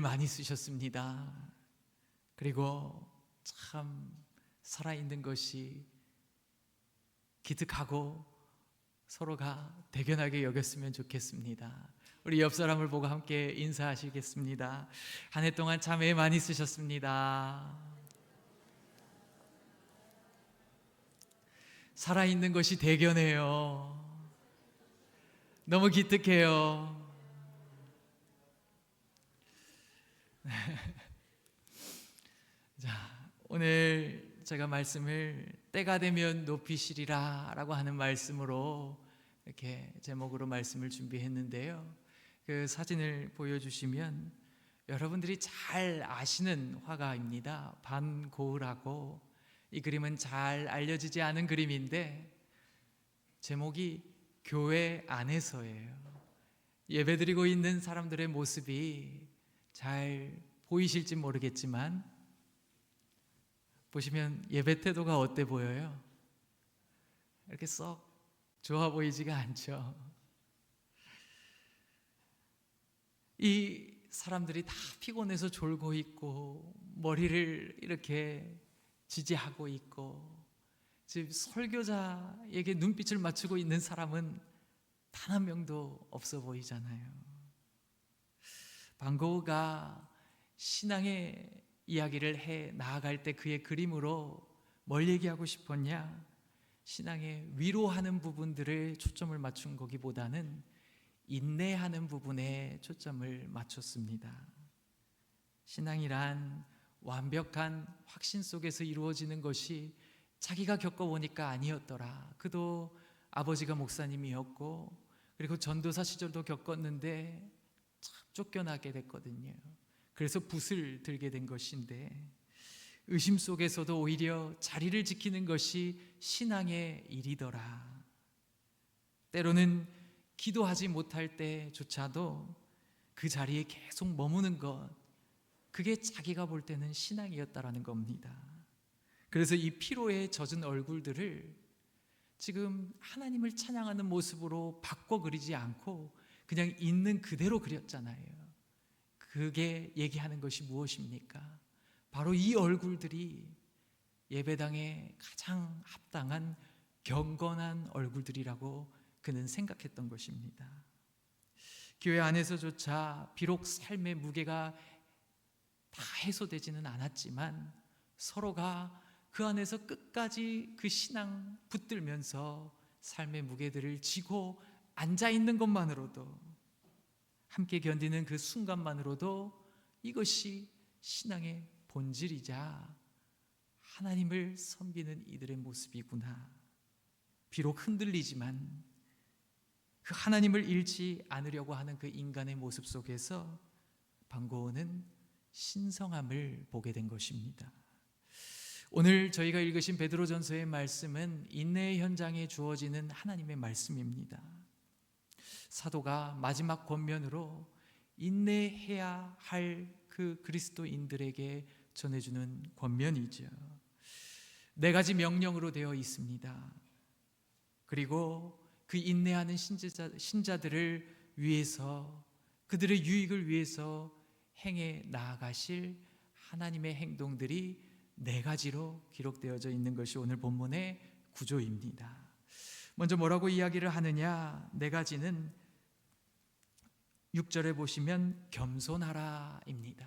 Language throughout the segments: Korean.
많이 쓰셨습니다. 그리고 참 살아있는 것이 기특하고 서로가 대견하게 여겼으면 좋겠습니다. 우리 옆 사람을 보고 함께 인사하시겠습니다. 한 해 동안 참 애 많이 쓰셨습니다. 살아있는 것이 대견해요. 너무 기특해요. 자, 오늘 제가 말씀을 때가 되면 높이시리라 라고 하는 말씀으로 이렇게 제목으로 말씀을 준비했는데요. 그 사진을 보여주시면 여러분들이 잘 아시는 화가입니다. 반고흐라고. 이 그림은 잘 알려지지 않은 그림인데 제목이 교회 안에서예요. 예배드리고 있는 사람들의 모습이 잘 보이실지 모르겠지만 보시면 예배 태도가 어때 보여요? 이렇게 썩 좋아 보이지가 않죠. 이 사람들이 다 피곤해서 졸고 있고 머리를 이렇게 지지하고 있고 지금 설교자에게 눈빛을 맞추고 있는 사람은 단 한 명도 없어 보이잖아요. 반고흐가 신앙의 이야기를 해 나아갈 때 그의 그림으로 뭘 얘기하고 싶었냐? 신앙의 위로하는 부분들을 초점을 맞춘 거기보다는 인내하는 부분에 초점을 맞췄습니다. 신앙이란 완벽한 확신 속에서 이루어지는 것이 자기가 겪어보니까 아니었더라. 그도 아버지가 목사님이었고 그리고 전도사 시절도 겪었는데 참 쫓겨나게 됐거든요. 그래서 붓을 들게 된 것인데 의심 속에서도 오히려 자리를 지키는 것이 신앙의 일이더라. 때로는 기도하지 못할 때조차도 그 자리에 계속 머무는 것, 그게 자기가 볼 때는 신앙이었다라는 겁니다. 그래서 이 피로에 젖은 얼굴들을 지금 하나님을 찬양하는 모습으로 바꿔 그리지 않고 그냥 있는 그대로 그렸잖아요. 그게 얘기하는 것이 무엇입니까? 바로 이 얼굴들이 예배당에 가장 합당한 경건한 얼굴들이라고 그는 생각했던 것입니다. 교회 안에서조차 비록 삶의 무게가 다 해소되지는 않았지만 서로가 그 안에서 끝까지 그 신앙 붙들면서 삶의 무게들을 지고 앉아있는 것만으로도, 함께 견디는 그 순간만으로도 이것이 신앙의 본질이자 하나님을 섬기는 이들의 모습이구나. 비록 흔들리지만 그 하나님을 잃지 않으려고 하는 그 인간의 모습 속에서 반고흐는 신성함을 보게 된 것입니다. 오늘 저희가 읽으신 베드로전서의 말씀은 인내의 현장에 주어지는 하나님의 말씀입니다. 사도가 마지막 권면으로 인내해야 할 그 그리스도인들에게 전해주는 권면이죠. 4가지 명령으로 되어 있습니다. 그리고 그 인내하는 신자들을 위해서, 그들의 유익을 위해서 행해 나아가실 하나님의 행동들이 4가지로 기록되어져 있는 것이 오늘 본문의 구조입니다. 먼저 뭐라고 이야기를 하느냐? 4가지는 6절에 보시면 겸손하라입니다.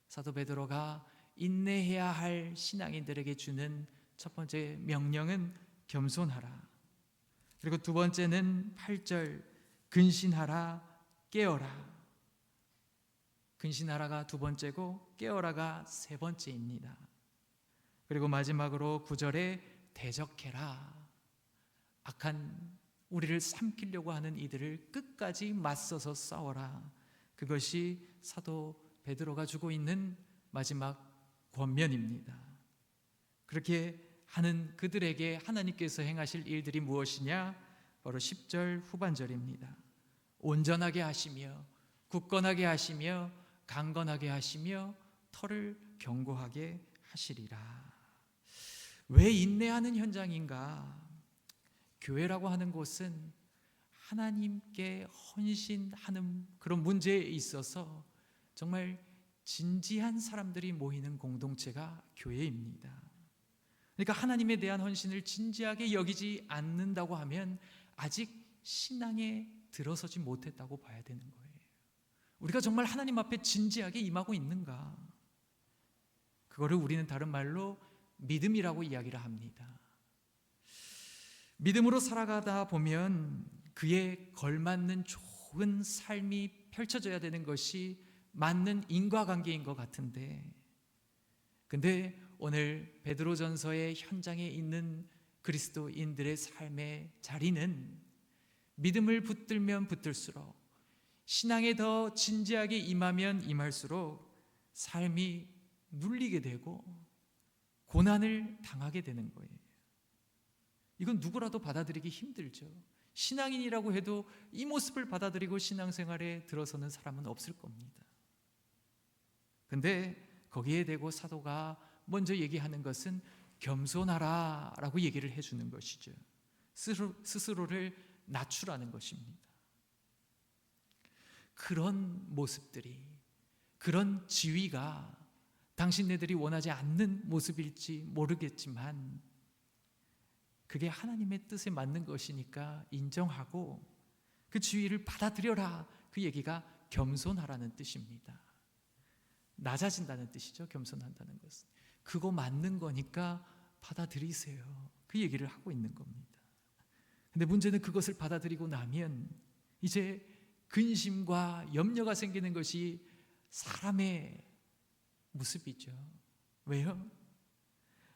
사도 베드로가 인내해야 할 신앙인들에게 주는 첫 번째 명령은 겸손하라. 그리고 두 번째는 8절 근신하라, 깨어라. 근신하라가 두 번째고 깨어라가 세 번째입니다. 그리고 마지막으로 9절에 대적해라. 악한 우리를 삼키려고 하는 이들을 끝까지 맞서서 싸워라. 그것이 사도 베드로가 주고 있는 마지막 권면입니다. 그렇게 하는 그들에게 하나님께서 행하실 일들이 무엇이냐? 바로 10절 후반절입니다. 온전하게 하시며 굳건하게 하시며 강건하게 하시며 터를 견고하게 하시리라. 왜 인내하는 현장인가? 교회라고 하는 곳은 하나님께 헌신하는 그런 문제에 있어서 정말 진지한 사람들이 모이는 공동체가 교회입니다. 그러니까 하나님에 대한 헌신을 진지하게 여기지 않는다고 하면 아직 신앙에 들어서지 못했다고 봐야 되는 거예요. 우리가 정말 하나님 앞에 진지하게 임하고 있는가? 그거를 우리는 다른 말로 믿음이라고 이야기를 합니다. 믿음으로 살아가다 보면 그에 걸맞는 좋은 삶이 펼쳐져야 되는 것이 맞는 인과관계인 것 같은데, 근데 오늘 베드로전서의 현장에 있는 그리스도인들의 삶의 자리는 믿음을 붙들면 붙들수록, 신앙에 더 진지하게 임하면 임할수록 삶이 눌리게 되고 고난을 당하게 되는 거예요. 이건 누구라도 받아들이기 힘들죠. 신앙인이라고 해도 이 모습을 받아들이고 신앙생활에 들어서는 사람은 없을 겁니다. 근데 거기에 대고 사도가 먼저 얘기하는 것은 겸손하라 라고 얘기를 해주는 것이죠. 스스로를 낮추라는 것입니다. 그런 모습들이, 그런 지위가 당신네들이 원하지 않는 모습일지 모르겠지만 그게 하나님의 뜻에 맞는 것이니까 인정하고 그 지위를 받아들여라. 그 얘기가 겸손하라는 뜻입니다. 낮아진다는 뜻이죠. 겸손한다는 것은 그거 맞는 거니까 받아들이세요. 그 얘기를 하고 있는 겁니다. 근데 문제는 그것을 받아들이고 나면 이제 근심과 염려가 생기는 것이 사람의 모습이죠. 왜요?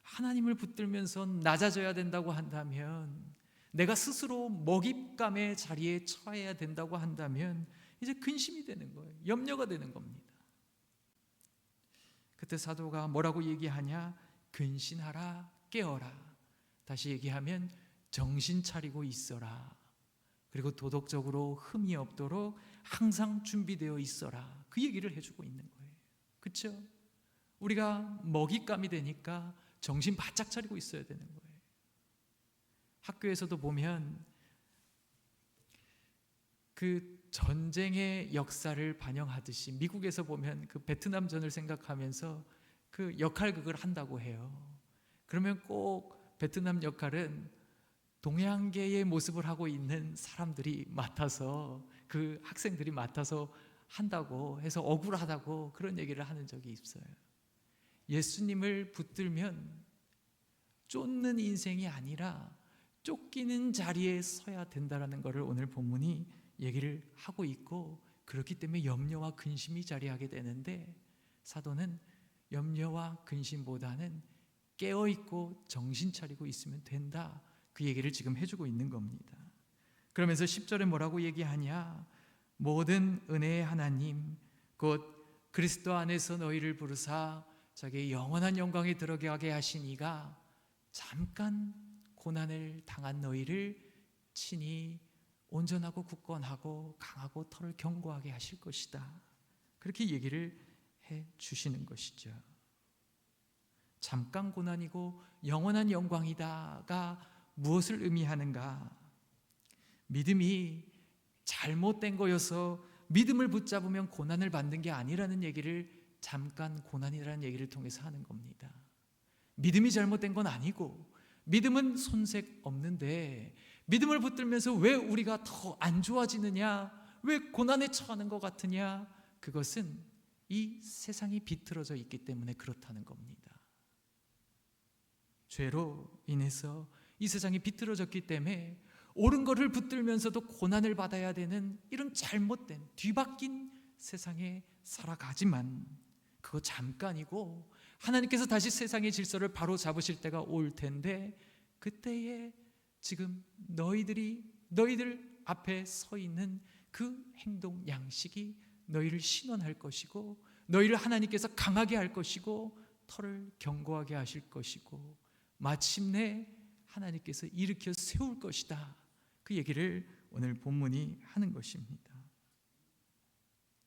하나님을 붙들면서 낮아져야 된다고 한다면, 내가 스스로 먹잇감의 자리에 처해야 된다고 한다면 이제 근심이 되는 거예요. 염려가 되는 겁니다. 그때 사도가 뭐라고 얘기하냐? 근신하라, 깨어라. 다시 얘기하면 정신 차리고 있어라. 그리고 도덕적으로 흠이 없도록 항상 준비되어 있어라. 그 얘기를 해주고 있는 거예요. 그렇죠? 우리가 먹잇감이 되니까 정신 바짝 차리고 있어야 되는 거예요. 학교에서도 보면 그 전쟁의 역사를 반영하듯이 미국에서 보면 그 베트남전을 생각하면서 그 역할극을 한다고 해요. 그러면 꼭 베트남 역할은 동양계의 모습을 하고 있는 사람들이 맡아서, 그 학생들이 맡아서 한다고 해서 억울하다고 그런 얘기를 하는 적이 있어요. 예수님을 붙들면 쫓는 인생이 아니라 쫓기는 자리에 서야 된다는 것을 오늘 본문이 얘기를 하고 있고, 그렇기 때문에 염려와 근심이 자리하게 되는데 사도는 염려와 근심보다는 깨어있고 정신 차리고 있으면 된다. 그 얘기를 지금 해주고 있는 겁니다. 그러면서 10절에 뭐라고 얘기하냐? 모든 은혜의 하나님 곧 그리스도 안에서 너희를 부르사 자기의 영원한 영광에 들어가게 하신 이가 잠깐 고난을 당한 너희를 친히 온전하고 굳건하고 강하고 털을 견고하게 하실 것이다. 그렇게 얘기를 해 주시는 것이죠. 잠깐 고난이고 영원한 영광이다가 무엇을 의미하는가? 믿음이 잘못된 거여서 믿음을 붙잡으면 고난을 받는 게 아니라는 얘기를 잠깐 고난이라는 얘기를 통해서 하는 겁니다. 믿음이 잘못된 건 아니고, 믿음은 손색 없는데 믿음을 붙들면서 왜 우리가 더 안 좋아지느냐, 왜 고난에 처하는 것 같으냐? 그것은 이 세상이 비틀어져 있기 때문에 그렇다는 겁니다. 죄로 인해서 이 세상이 비틀어졌기 때문에 옳은 것을 붙들면서도 고난을 받아야 되는 이런 잘못된 뒤바뀐 세상에 살아가지만 그거 잠깐이고 하나님께서 다시 세상의 질서를 바로 잡으실 때가 올 텐데, 그때에 지금 너희들 앞에 서 있는 그 행동 양식이 너희를 신원할 것이고, 너희를 하나님께서 강하게 할 것이고, 털을 견고하게 하실 것이고, 마침내 하나님께서 일으켜 세울 것이다. 그 얘기를 오늘 본문이 하는 것입니다.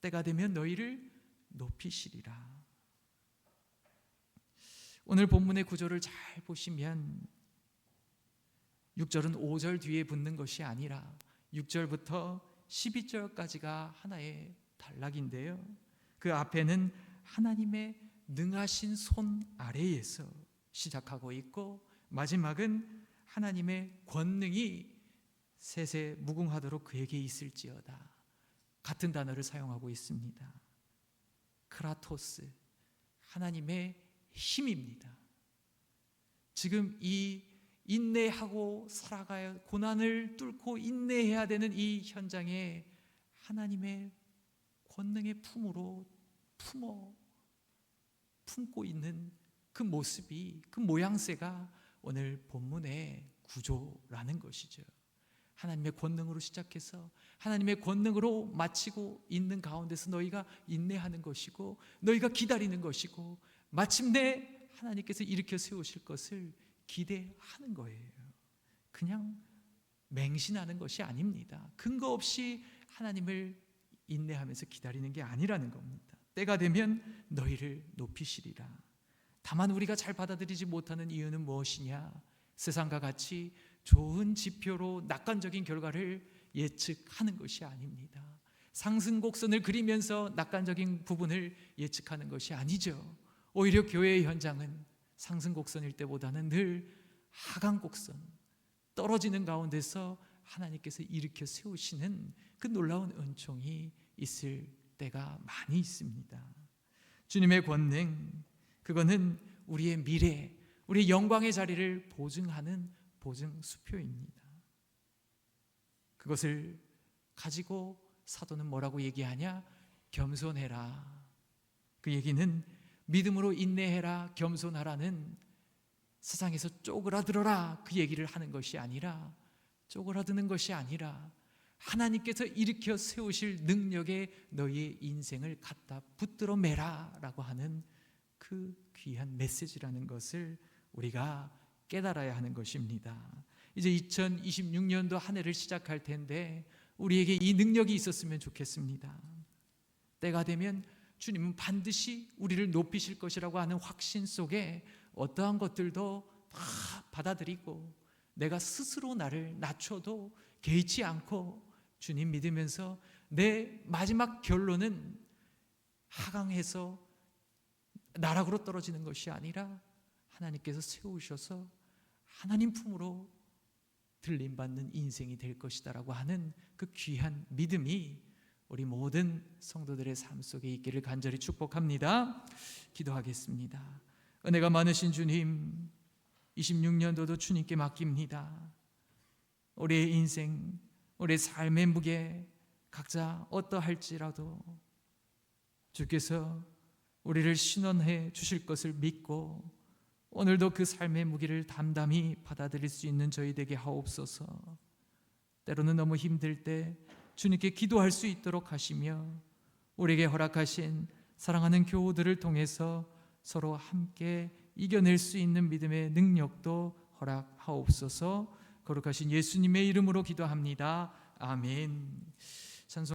때가 되면 너희를 높이시리라. 오늘 본문의 구조를 잘 보시면 6절은 5절 뒤에 붙는 것이 아니라 6절부터 12절까지가 하나의 단락인데요. 그 앞에는 하나님의 능하신 손 아래에서 시작하고 있고, 마지막은 하나님의 권능이 세세 무궁하도록 그에게 있을지어다. 같은 단어를 사용하고 있습니다. 크라토스, 하나님의 힘입니다. 지금 이 인내하고 살아가야, 고난을 뚫고 인내해야 되는 이 현장에 하나님의 권능의 품으로 품고 있는 그 모습이, 그 모양새가 오늘 본문의 구조라는 것이죠. 하나님의 권능으로 시작해서 하나님의 권능으로 마치고 있는 가운데서 너희가 인내하는 것이고, 너희가 기다리는 것이고, 마침내 하나님께서 일으켜 세우실 것을 기대하는 거예요. 그냥 맹신하는 것이 아닙니다. 근거 없이 하나님을 인내하면서 기다리는 게 아니라는 겁니다. 때가 되면 너희를 높이시리라. 다만 우리가 잘 받아들이지 못하는 이유는 무엇이냐? 세상과 같이 좋은 지표로 낙관적인 결과를 예측하는 것이 아닙니다. 상승곡선을 그리면서 낙관적인 부분을 예측하는 것이 아니죠. 오히려 교회의 현장은 상승곡선일 때보다는 늘 하강곡선, 떨어지는 가운데서 하나님께서 일으켜 세우시는 그 놀라운 은총이 있을 때가 많이 있습니다. 주님의 권능, 그거는 우리의 미래, 우리의 영광의 자리를 보증하는 보증수표입니다. 그것을 가지고 사도는 뭐라고 얘기하냐? 겸손해라. 그 얘기는 믿음으로 인내해라, 겸손하라는, 세상에서 쪼그라들어라 그 얘기를 하는 것이 아니라, 쪼그라드는 것이 아니라 하나님께서 일으켜 세우실 능력에 너희의 인생을 갖다 붙들어 매라 라고 하는 그 귀한 메시지라는 것을 우리가 깨달아야 하는 것입니다. 이제 2026년도 한 해를 시작할 텐데 우리에게 이 능력이 있었으면 좋겠습니다. 때가 되면 주님은 반드시 우리를 높이실 것이라고 하는 확신 속에 어떠한 것들도 다 받아들이고, 내가 스스로 나를 낮춰도 개의치 않고 주님 믿으면서 내 마지막 결론은 하강해서 나락으로 떨어지는 것이 아니라 하나님께서 세우셔서 하나님 품으로 들림받는 인생이 될 것이다라고 하는 그 귀한 믿음이 우리 모든 성도들의 삶 속에 있기를 간절히 축복합니다. 기도하겠습니다. 은혜가 많으신 주님, 26년도도 주님께 맡깁니다. 우리의 인생, 우리의 삶의 무게 각자 어떠할지라도 주께서 우리를 신원해 주실 것을 믿고 오늘도 그 삶의 무게를 담담히 받아들일 수 있는 저희 되게 하옵소서. 때로는 너무 힘들 때 주님께 기도할 수 있도록 하시며, 우리에게 허락하신 사랑하는 교우들을 통해서 서로 함께 이겨낼 수 있는 믿음의 능력도 허락하옵소서. 거룩하신 예수님의 이름으로 기도합니다. 아멘. 찬송